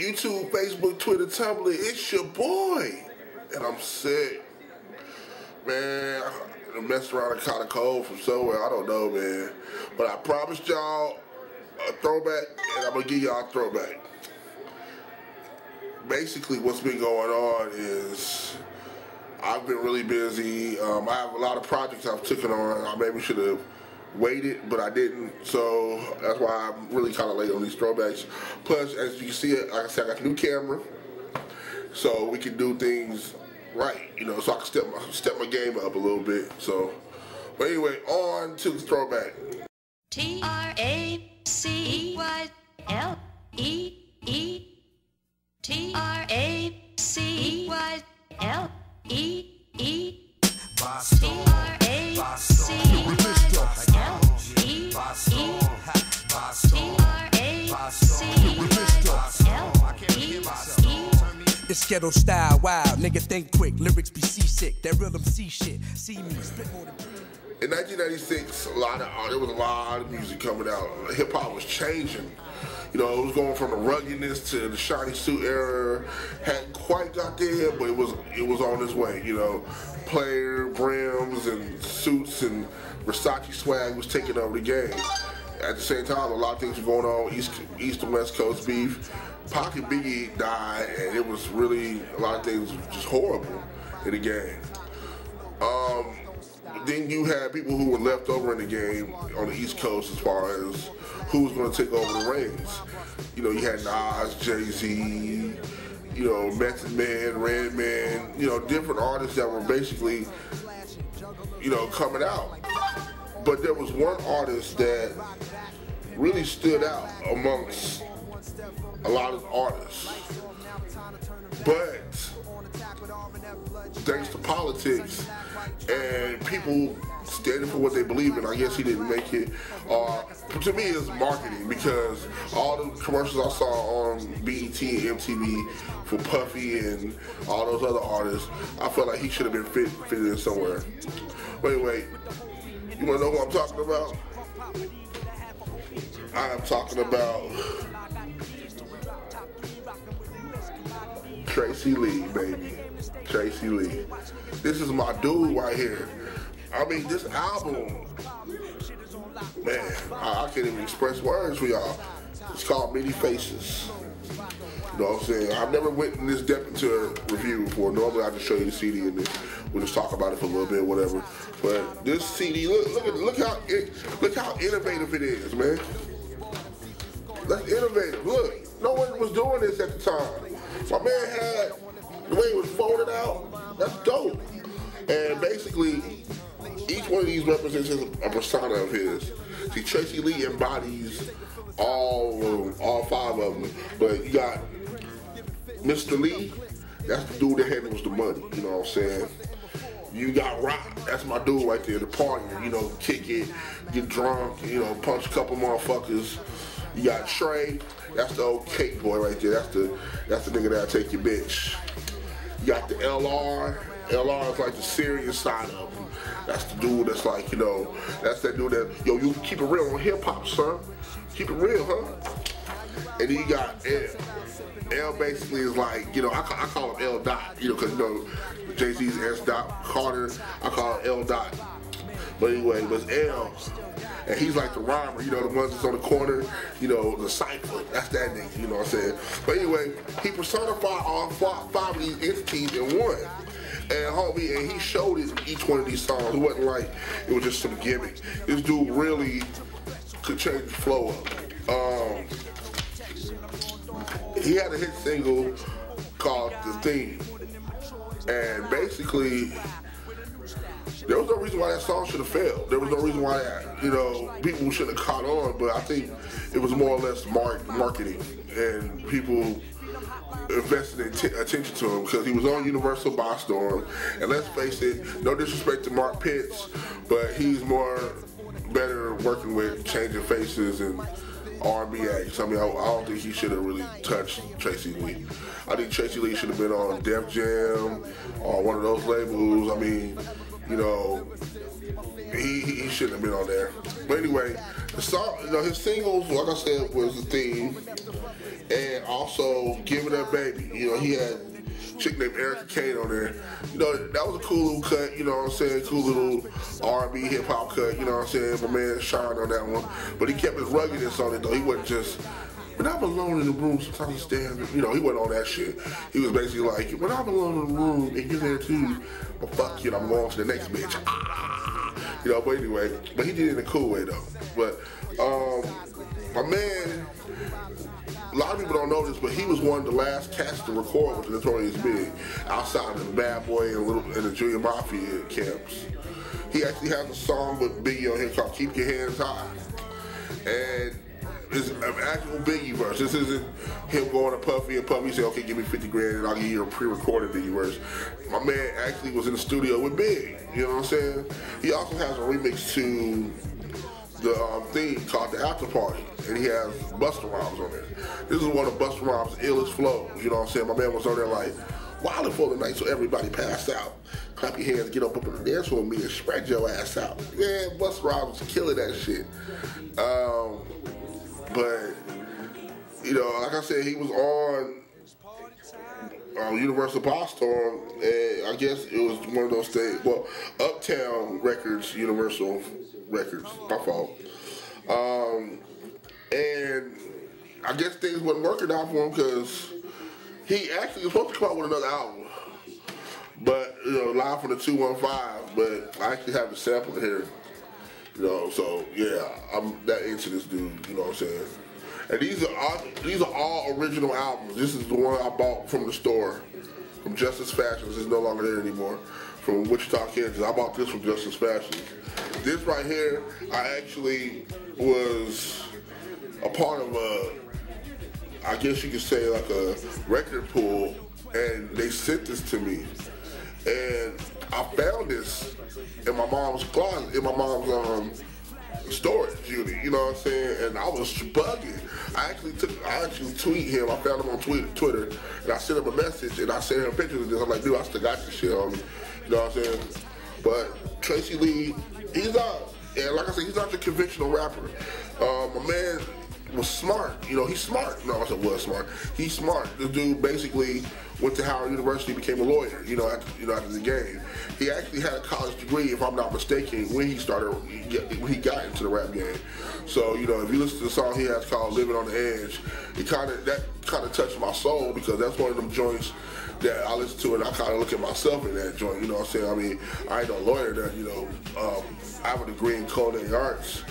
YouTube, Facebook, Twitter, Tumblr, it's your boy. And I'm sick. Man, I messed around and caught a cold from somewhere. I don't know, man. But I promised y'all a throwback, and I'm going to give y'all a throwback. Basically, what's been going on is I've been really busy. I have a lot of projects I've taken on. I maybe should have waited, but I didn't. So that's why I'm really kind of late on these throwbacks. Plus, as you can see, like I said, I got a new camera, so we can do things right, you know, so I can step my game up a little bit. So, but anyway, on to the throwback. Traceylee It's ghetto style, wild, nigga think quick, lyrics be seasick, that rhythm see shit, see me, spit more than... In 1996, there was a lot of music coming out. Hip hop was changing. You know, it was going from the ruggedness to the shiny suit era. Hadn't quite got there, but it was on its way. You know, player brims and suits and Versace swag was taking over the game. At the same time, a lot of things were going on. East and West Coast beef. Pac and Biggie died, and it was really a lot of things just horrible in the game. Then you had people who were left over in the game on the East Coast as far as who was going to take over the reins. You know, you had Nas, Jay-Z, you know, Method Man, Redman, you know, different artists that were basically, you know, coming out. But there was one artist that really stood out amongst a lot of artists. But thanks to politics and people standing for what they believe in, I guess he didn't make it. To me, it's marketing, because all the commercials I saw on BET and MTV for Puffy and all those other artists, I felt like he should have been fitted in somewhere. But anyway, you want to know who I'm talking about? I'm talking about Tracey Lee, baby. Tracey Lee. This is my dude right here. I mean, this album, man, I can't even express words for y'all. It's called Many Facez. You know what I'm saying? I've never went in this depth into a review before. Normally I just show you the CD and then we'll just talk about it for a little bit, whatever. But this CD, look how innovative it is, man. That's innovative. Look, no one was doing this at the time. My man had the way it was folded out. That's dope. And basically, each one of these represents a persona of his. See, Tracey Lee embodies all five of them. But you got Mr. Lee, that's the dude that handles the money, you know what I'm saying? You got Rock, that's my dude right there, the partner, you know, kick it, get drunk, you know, punch a couple motherfuckers. You got Trey, that's the old cake boy right there, that's the nigga that'll take your bitch. You got the LR is like the serious side of him. That's the dude that's like, you know, that's that dude that, yo, you keep it real on hip hop, son. Keep it real, huh? And then you got L. L basically is like, you know, I call him L Dot, you know, because, you know, Jay-Z's S. Dot Carter, I call him L Dot. But anyway, it was L. And he's like the rhymer, you know, the ones that's on the corner, you know, the cypher. That's that nigga, you know what I'm saying? But anyway, he personified all five of these entities in one. And homie, and he showed it in each one of these songs. It wasn't like it was just some gimmick. This dude really could change the flow up. He had a hit single called The Theme. And basically, there was no reason why that song should have failed. There was no reason why that, you know, people shouldn't have caught on, but I think it was more or less marketing, and people invested attention to him because he was on Universal Boss Storm. And let's face it, no disrespect to Mark Pitts, but he's better working with Changing Faces and R&B acts. I mean, I don't think he should have really touched Tracey Lee. I think Tracey Lee should have been on Def Jam or one of those labels. I mean, you know, he shouldn't have been on there. But anyway, the song, you know, his singles, like I said, was The Theme. and also Give It Up Baby. You know, he had a chick named Erica Kane on there. You know, that was a cool little cut, you know what I'm saying? Cool little R&B hip hop cut, you know what I'm saying? My man shined on that one. But he kept his ruggedness on it though. He wasn't just, when I'm alone in the room, sometimes he's standing, you know, he wasn't on that shit. He was basically like, when I'm alone in the room and you're there too, well, fuck you, I'm going to the next bitch. You know, but anyway, but he did it in a cool way though. But my man, a lot of people don't know this, but he was one of the last cats to record with the Notorious B.I.G. outside of the Bad Boy and the Junior Mafia camps. He actually has a song with Biggie on here called Keep Your Hands High. And it's an actual Biggie verse. This isn't him going to Puffy and Puffy say, okay, give me 50 grand and I'll give you a pre-recorded Biggie verse. My man actually was in the studio with Big, you know what I'm saying? He also has a remix to the theme called The After Party, and he has Busta Rhymes on there. This is one of Busta Rhymes' illest flows, you know what I'm saying? My man was on there like, wildin' for the night so everybody passed out. Clap your hands, get up in the dance with me and spread your ass out. Man, Busta Rhymes was killing that shit. But, you know, like I said, he was on Universal Pop Storm, and I guess it was one of those things. Well, Uptown Records, Universal Records, my fault. And I guess things wasn't working out for him because he actually was supposed to come out with another album. But, you know, live from the 215, but I actually have the sample here. You know, so yeah, I'm that into this dude, you know what I'm saying? And these are all original albums. This is the one I bought from the store, from Justice Fashions. It's no longer there anymore. From Wichita, Kansas. I bought this from Justice Fashions. This right here, I actually was a part of I guess you could say like a record pool, and they sent this to me. And I found this in my mom's closet, in my mom's storage unit, you know what I'm saying? And I was bugging. I actually tweet him. I found him on Twitter, and I sent him a message, and I sent him pictures of this. I'm like, dude, I still got this shit on me. You know what I'm saying? But Tracey Lee, he's out. And like I said, he's not your conventional rapper. My man was smart. You know, he's smart. No, I said was smart. He's smart. The dude basically went to Howard University, became a lawyer, you know, after the game. He actually had a college degree, if I'm not mistaken, when he got into the rap game. So, you know, if you listen to the song he has called Living on the Edge, that kind of touched my soul, because that's one of them joints that I listen to and I kind of look at myself in that joint, you know what I'm saying? I mean, I ain't no lawyer that, you know, I have a degree in culinary arts,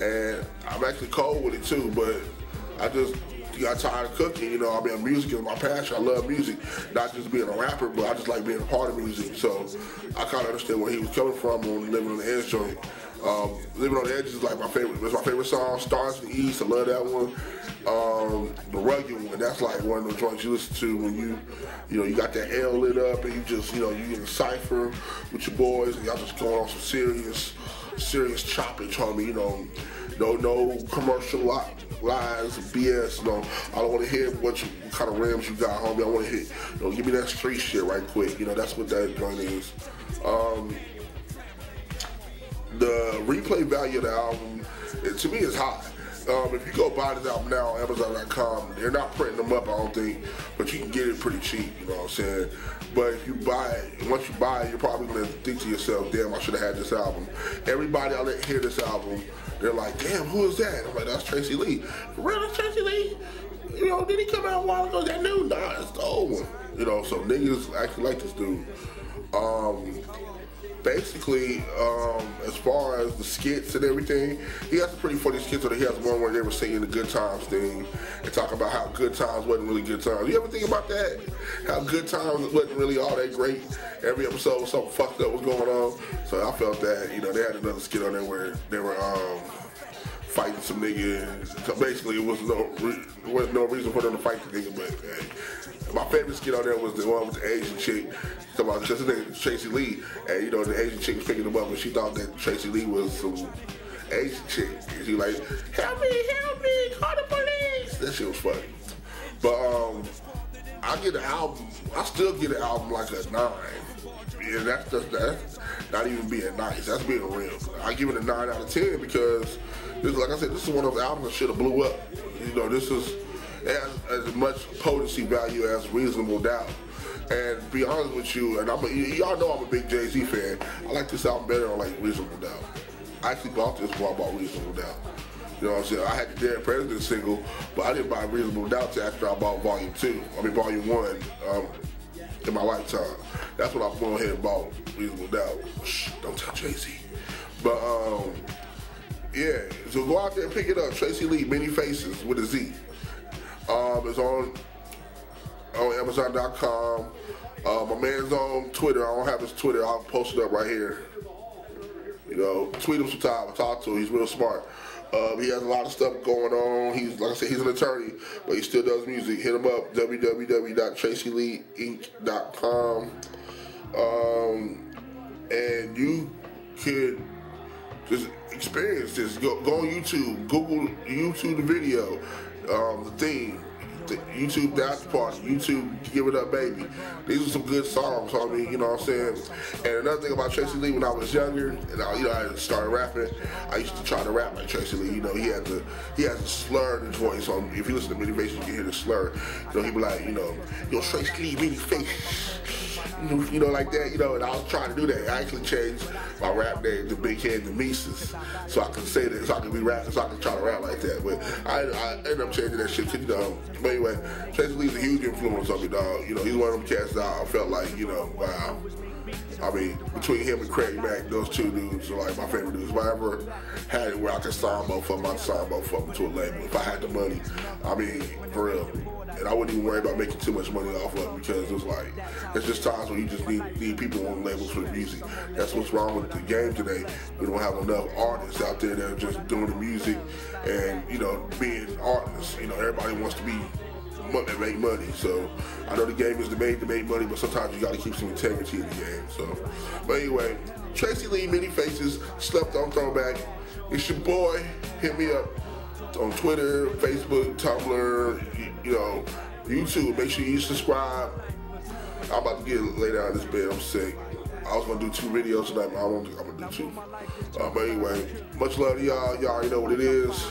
and I'm actually cold with it too, but I just got tired of cooking, you know. I mean, music is my passion. I love music, not just being a rapper, but I just like being a part of music. So I kind of understand where he was coming from on Living on the Edge joint. Living on the Edge is like my favorite. It's my favorite song. Stars in the East, I love that one. The Rugged one, that's like one of those joints you listen to when you got that L lit up and you just, you know, you get a cipher with your boys and y'all just going on some serious chopping, homie, you know. No commercial lies, BS. No, I don't want to hear what kind of rims you got, homie. I want to hear, you know, give me that street shit right quick. You know, that's what that joint is. The replay value of the album, to me, is high. If you go buy this album now on Amazon.com, they're not printing them up, I don't think, but you can get it pretty cheap, you know what I'm saying? But if you buy it, once you buy it, you're probably going to think to yourself, damn, I should have had this album. Everybody I let hear this album, they're like, damn, who is that? I'm like, that's Tracey Lee. For real, that's Tracey Lee? You know, did he come out a while ago? That new? Nah, it's the old one. You know, so niggas actually like this dude. Basically, as far as the skits and everything, he has some pretty funny skits. He has one where they were singing the Good Times thing and talking about how good times wasn't really good times. You ever think about that? How good times wasn't really all that great. Every episode, something fucked up was going on. So I felt that, you know, they had another skit on there where they were fighting some nigga. So basically, it was no reason for them to fight the nigga, but hey. My favorite skit on there was the one with the Asian chick. Talking about just his name, Tracey Lee, and you know the Asian chick was picking him up, and she thought that Tracey Lee was some Asian chick. And she like, help me, call the police. That shit was funny. But I get an album. I still get an album like a 9. And that's not even being nice. That's being real. I give it a 9 out of 10 because, like I said, this is one of those albums that should have blew up. You know, this is. it has as much potency value as Reasonable Doubt. And to be honest with you, and y'all know I'm a big Jay-Z fan, I like this album better on like Reasonable Doubt. I actually bought this before I bought Reasonable Doubt. You know what I'm saying? I had the Dead President single, but I didn't buy Reasonable Doubt till after I bought Volume 1 in my lifetime. That's when I went ahead and bought Reasonable Doubt. Shh, don't tell Jay-Z. But yeah, so go out there and pick it up. Tracey Lee, Many Facez with a Z. It's on Amazon.com. My man's on Twitter. I don't have his Twitter. I'll post it up right here. You know, tweet him sometime. I talk to him. He's real smart. He has a lot of stuff going on. He's, like I said, he's an attorney, but he still does music. Hit him up, www.traceyleeInc.com. And you could just experience this. Go on YouTube, Google YouTube the video, the theme. YouTube the after party, YouTube Give It Up Baby. These are some good songs, homie, you know what I'm saying? And another thing about Tracey Lee, when I was younger, and I started rapping, I used to try to rap like Tracey Lee. You know, he has a slur in his voice. So if you listen to Many Facez, you can hear the slur. You know, he'd be like, yo, Tracey Lee, Many Facez. You know, like that, and I was trying to do that. I actually changed my rap name to Big Head and Mises, so I can say that, so I can be rapping, so I can try to rap like that. But I ended up changing that shit, But anyway, Tracey Lee's a huge influence on me, dog. He's one of them cats that I felt like, wow. I mean, between him and Craig Mack, those two dudes are like my favorite dudes. If I ever had it where I could sign both of them, I'd sign both of them to a label. If I had the money, I mean, for real. And I wouldn't even worry about making too much money off of it, because it's like, it's just times when you just need people on labels for the music. That's what's wrong with the game today. We don't have enough artists out there that are just doing the music and, being artists. Everybody wants to make money. So I know the game is made to make money, but sometimes you got to keep some integrity in the game. So, but anyway, Tracey Lee, Many Facez, Slept on Throwback. It's your boy. Hit me up on Twitter, Facebook, Tumblr, YouTube. Make sure you subscribe. I'm about to get laid out of this bed. I'm sick. I was gonna do 2 videos tonight, but I'm gonna do 2. But anyway, much love to y'all. Y'all already know what it is.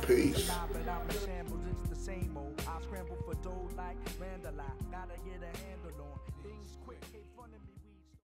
Peace. I scramble for dough like Randall. Gotta get a handle on things quick. Hate fun of me.